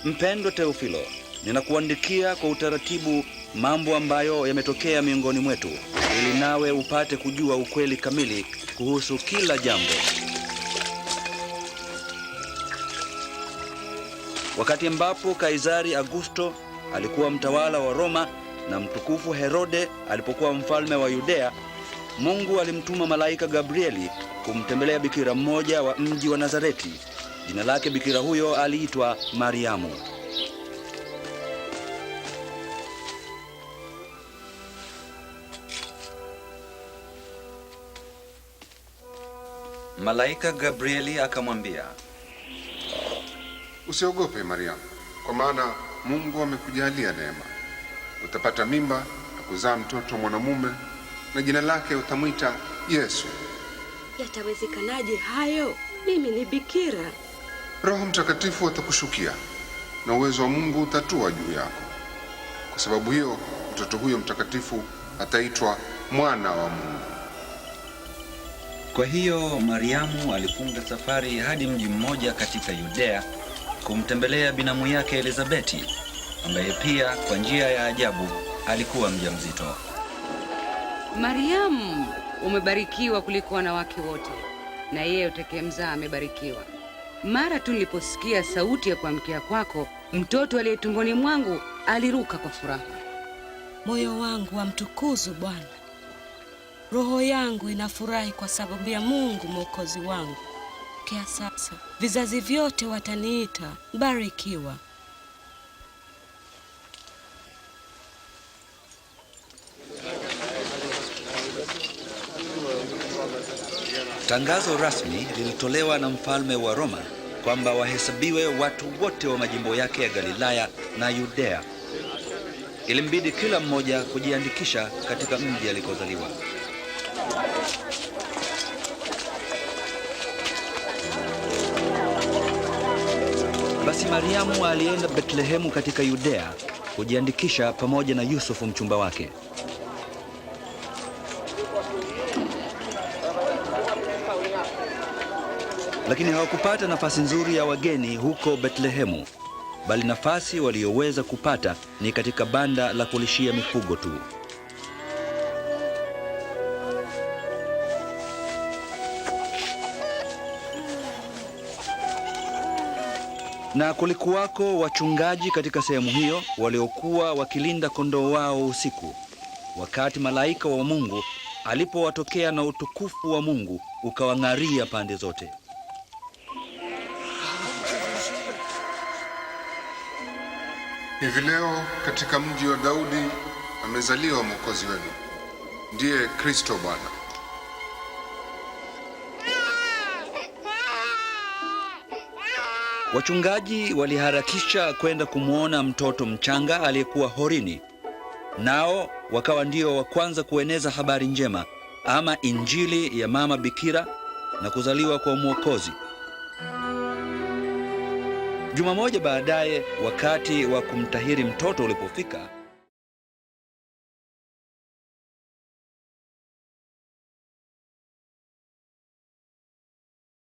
Mpendwa Teofilo, ninakuandikia kwa utaratibu mambo ambayo yametokea miongoni mwetu, ili nawe upate kujua ukweli kamili kuhusu kila jambo. Wakati ambapo Kaisari Augusto alikuwa mtawala wa Roma na mtukufu Herode alipokuwa mfalme wa Yudea, Mungu alimtuma malaika Gabrieli kumtembelea bikira mmoja wa mji wa Nazareti. Jina lake bikira huyo aliitwa Mariamu. Malaika Gabrieli akamwambia, usiogope Mariamu, kwa maana Mungu amekujalia neema. Utapata mimba na kuzaa mtoto mwanamume, na jina lake utamwita Yesu. Yatawezekanaje hayo? Mimi ni bikira. Roho Mtakatifu atakushukia na uwezo wa Mungu utatua juu yako. Kwa sababu hiyo mtoto huyo mtakatifu ataitwa mwana wa Mungu. Kwa hiyo Mariamu alifunga safari hadi mji mmoja katika Yudea kumtembelea binamu yake Elizabeti, ambaye pia kwa njia ya ajabu alikuwa mjamzito. Mariamu, umebarikiwa kuliko wanawake wote, na yeye utakayemzaa amebarikiwa. Mara tu niliposikia sauti ya kuamkia kwako, mtoto aliye tumboni mwangu aliruka kwa furaha. Moyo wangu wamtukuzu Bwana. Roho yangu inafurahi kwa sababu ya Mungu Mwokozi wangu. Kia sasa vizazi vyote wataniita mbarikiwa. Tangazo rasmi lilitolewa na mfalme wa Roma kwamba wahesabiwe watu wote wa majimbo yake ya Galilaya na Yudea. Ilimbidi kila mmoja kujiandikisha katika mji alikozaliwa. Basi Mariamu alienda Bethlehemu katika Yudea kujiandikisha pamoja na Yusufu mchumba wake. Lakini hawakupata nafasi nzuri ya wageni huko Bethlehemu, bali nafasi walioweza kupata ni katika banda la kulishia mifugo tu. Na kulikuwako wachungaji katika sehemu hiyo waliokuwa wakilinda kondoo wao usiku, wakati malaika wa Mungu alipowatokea na utukufu wa Mungu ukawang'aria pande zote. Hivi leo katika mji wa Daudi amezaliwa Mwokozi wenu, ndiye Kristo Bwana. Wachungaji waliharakisha kwenda kumwona mtoto mchanga aliyekuwa horini. Nao wakawa ndio wa kwanza kueneza habari njema, ama injili ya mama bikira na kuzaliwa kwa Mwokozi. Juma moja baadaye, wakati wa kumtahiri mtoto ulipofika,